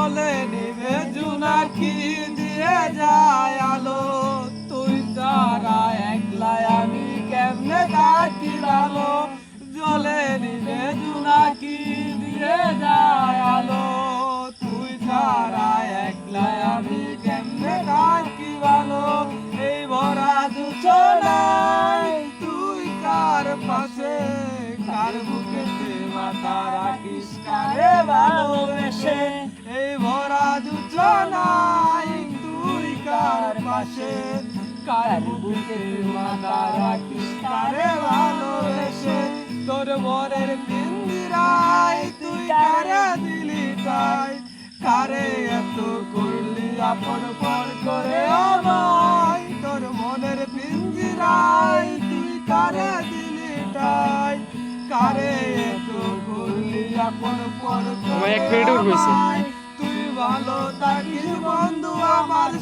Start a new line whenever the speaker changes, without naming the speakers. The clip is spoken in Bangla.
জলে নিবে জোনাকি দিয়ে যায় আলো, তুই ছাড়া একলা আমি কেমনে থাকি ভালো। জলে নিবে জোনাকি দিয়ে যায় আলো, তুই ছাড়া একলা আমি কেমনে থাকি ভালো। এই ভরা জোছনায় তুই কার পাশে, কার বুকেতে মাথা রাখিস কারে ভালোবেসে। এই ভরা জোছনায় তুই কার পাশে, কার বুকেতে মাথা রাখিস কারে ভালোবেসে। তোর বরের পিঞ্জিরায় তুই কারে দিলি ঠাই, কারে এত করলি আপন পর করে আমায়। তোর মনের পিঞ্জিরায় তুই কারে দিলি ঠাই, কারে এত করলি আপন পর করে আমায়। তুই ভালো থাকিস বন্ধু আমার